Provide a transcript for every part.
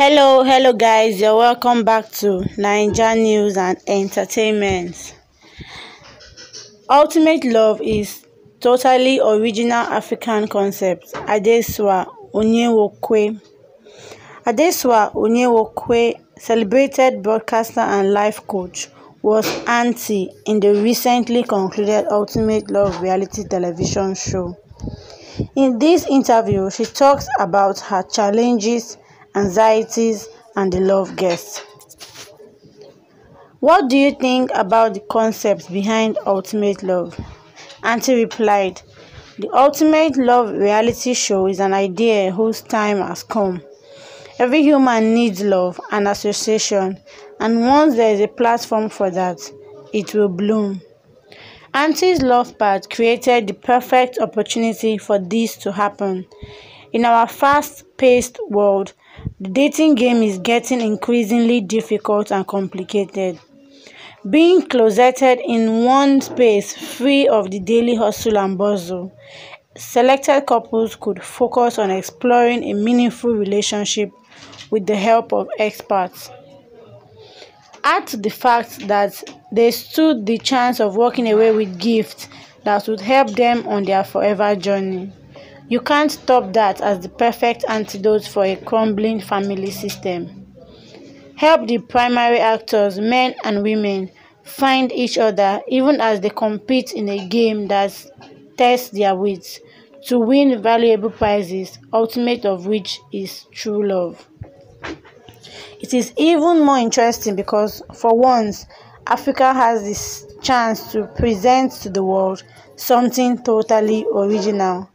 Hello guys, you're welcome back to NAIJA News and Entertainment. Ultimate love is totally original African concept. Adesuwa Onyenwokwe, celebrated broadcaster and life coach, was Aunty in the recently concluded Ultimate Love reality television show. In this interview, she talks about her challenges, anxieties, and the love guest. What do you think about the concept behind Ultimate Love? Aunty replied, "The Ultimate Love reality show is an idea whose time has come. Every human needs love and association, and once there is a platform for that, it will bloom." Aunty's love part created the perfect opportunity for this to happen. In our fast-paced world, the dating game is getting increasingly difficult and complicated. Being closeted in one space free of the daily hustle and bustle, selected couples could focus on exploring a meaningful relationship with the help of experts. Add to the fact that they stood the chance of walking away with gifts that would help them on their forever journey. You can't stop that as the perfect antidote for a crumbling family system. Help the primary actors, men and women, find each other even as they compete in a game that tests their wits to win valuable prizes, ultimate of which is true love. It is even more interesting because, for once, Africa has this chance to present to the world something totally original.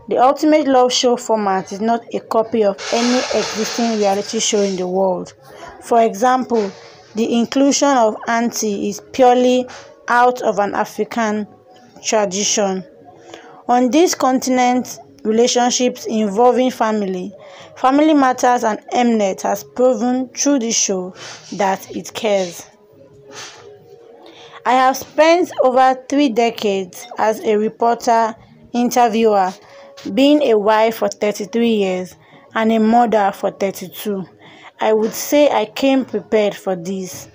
The Ultimate Love show format is not a copy of any existing reality show in the world. For example, the inclusion of Aunty is purely out of an African tradition. On this continent, relationships involving family matters, and Mnet has proven through the show that it cares. I have spent over 3 decades as a reporter, interviewer, being a wife for 33 years and a mother for 32. I would say I came prepared for this.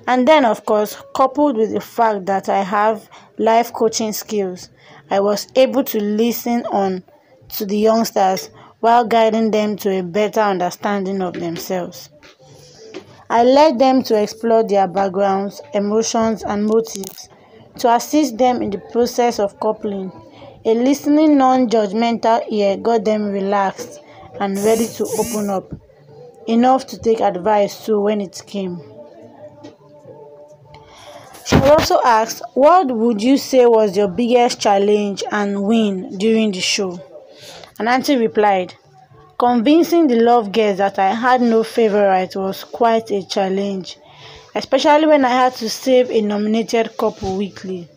And then, of course, coupled with the fact that I have life coaching skills, I was able to listen on to the youngsters while guiding them to a better understanding of themselves. I led them to explore their backgrounds, emotions, and motives to assist them in the process of coupling. A listening, non-judgmental ear got them relaxed and ready to open up, enough to take advice too when it came. She was also asked, "What would you say was your biggest challenge and win during the show?" And Aunty replied, "Convincing the love guests that I had no favorite was quite a challenge, especially when I had to save a nominated couple weekly.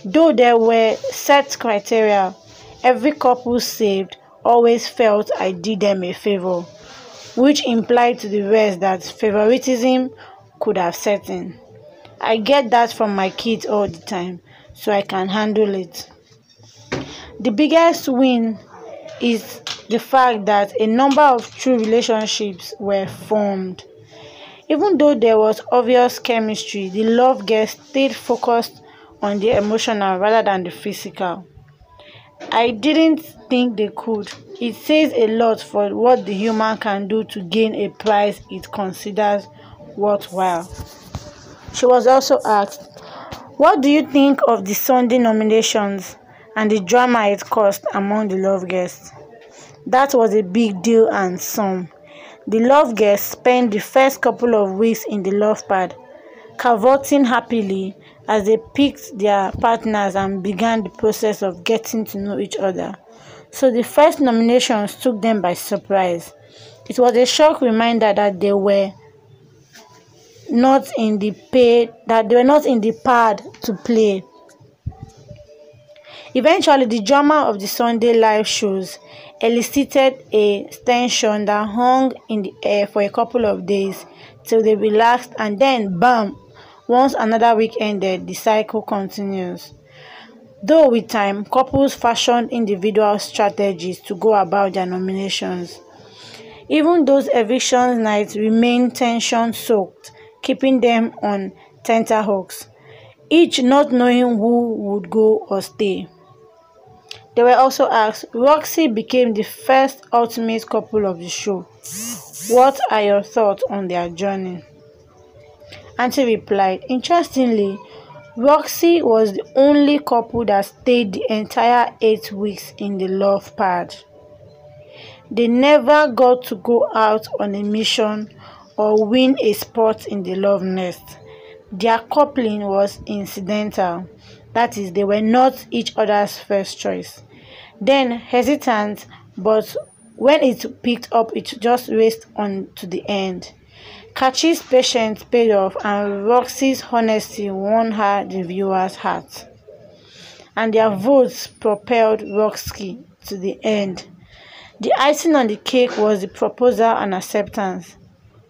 Though there were set criteria, every couple saved always felt I did them a favor, which implied to the rest that favoritism could have set in. I get that from my kids all the time, so I can handle it." The biggest win is the fact that a number of true relationships were formed. Even though there was obvious chemistry, the love guests stayed focused on the emotional rather than the physical. I didn't think they could. It says a lot for what the human can do to gain a prize it considers worthwhile. She was also asked, "What do you think of the Sunday nominations and the drama it caused among the love guests?" That was a big deal and some. The love guests spent the first couple of weeks in the love pad, cavorting happily as they picked their partners and began the process of getting to know each other. So the first nominations took them by surprise. It was a shock reminder that they were not in the pad to play. Eventually, the drama of the Sunday live shows elicited a tension that hung in the air for a couple of days till they relaxed, and then bam, once another week ended, the cycle continues. Though with time, couples fashioned individual strategies to go about their nominations. Even those eviction nights remained tension-soaked, keeping them on tenterhooks, each not knowing who would go or stay. They were also asked, Roksie became the first ultimate couple of the show. What are your thoughts on their journey? Aunty replied, interestingly, Roksie was the only couple that stayed the entire 8 weeks in the love pad. They never got to go out on a mission or win a spot in the love nest. Their coupling was incidental, that is, they were not each other's first choice. Then hesitant, but when it picked up, it just raced on to the end. Kachi's patience paid off, and Roksie's honesty won her the viewers' heart. And their votes propelled Roksie to the end. The icing on the cake was the proposal and acceptance.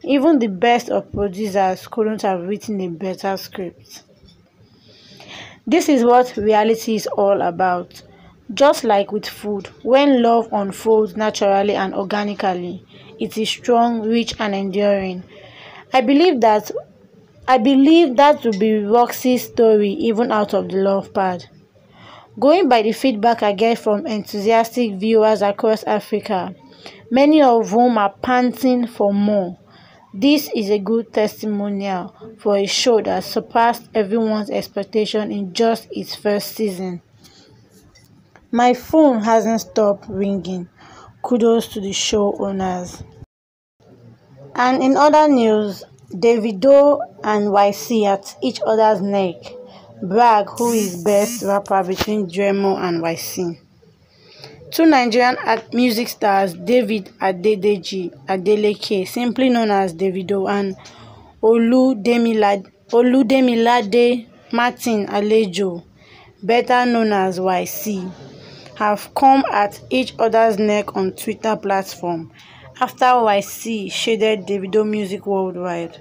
Even the best of producers couldn't have written a better script. This is what reality is all about. Just like with food, when love unfolds naturally and organically, it is strong, rich, and enduring. I believe that will be Roksie's story even out of the love pad. Going by the feedback I get from enthusiastic viewers across Africa, many of whom are panting for more, this is a good testimonial for a show that surpassed everyone's expectation in just its first season. My phone hasn't stopped ringing. Kudos to the show owners. And in other news, Davido and Ycee at each other's neck. Brag who is best rapper between Dremo and Ycee. Two Nigerian music stars, David Adeleke, simply known as Davido, and Oludemilade Martin Alejo, better known as Ycee, have come at each other's neck on Twitter platform after Ycee shaded Davido's music worldwide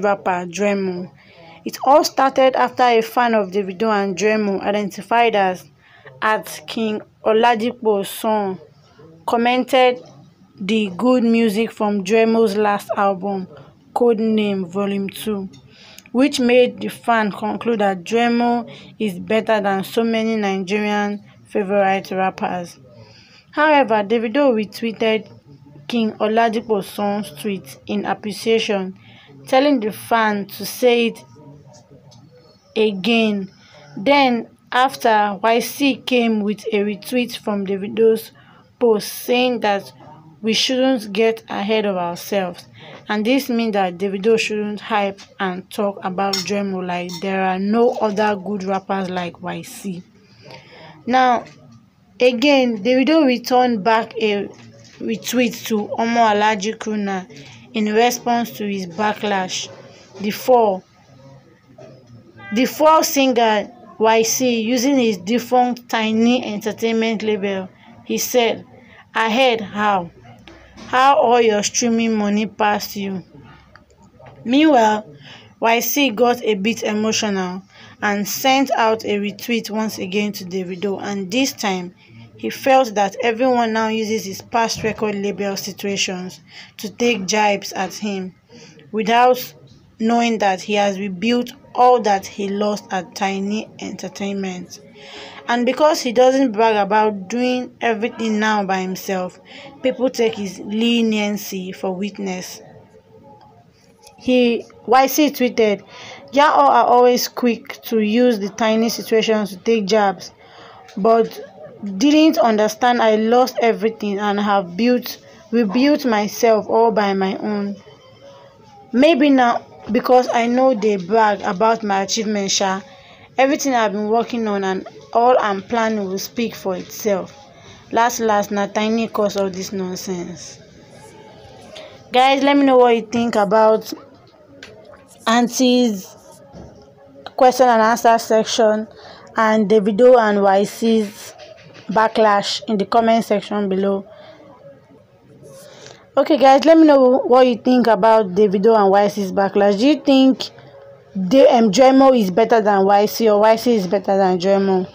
rapper Dremo. It all started after a fan of Davido and Dremo, identified as @King Oladipo's son, commented the good music from Dremo's last album, Codename Volume 2, which made the fan conclude that Dremo is better than so many Nigerian favorite rappers. However, Davido retweeted King Oladipo's son's tweet in appreciation, telling the fan to say it again. Then, after, Ycee came with a retweet from Davido's post saying that we shouldn't get ahead of ourselves, and this means that Davido shouldn't hype and talk about Dremo like there are no other good rappers like Ycee. Now, again, Davido returned back a retweet to Omo Alaji Kruna in response to his backlash. The fall singer Ycee, using his defunct Tiny Entertainment label, he said, "Ahead how all your streaming money passed you." Meanwhile, Ycee got a bit emotional and sent out a retweet once again to Davido, and this time he felt that everyone now uses his past record label situations to take jibes at him, without knowing that he has rebuilt all that he lost at Tiny Entertainment. And because he doesn't brag about doing everything now by himself, people take his leniency for witness. Ycee tweeted, "Y'all are always quick to use the tiny situations to take jabs, but didn't understand I lost everything and have rebuilt myself all by my own. Maybe now, because I know they brag about my achievements, everything I've been working on and all I'm planning will speak for itself. Last, na tiny cause of this nonsense." Guys, let me know what you think about Aunty's question and answer section and Davido and Ycee's backlash in the comment section below. Okay guys, let me know what you think about Davido and Ycee's backlash. Do you think Dremo is better than Ycee, or Ycee is better than Dremo?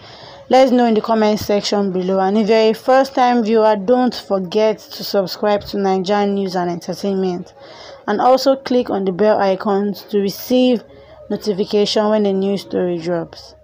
Let's know in the comment section below. And if you're a first-time viewer, don't forget to subscribe to NAIJA News and Entertainment, and also click on the bell icon to receive notification when a new story drops.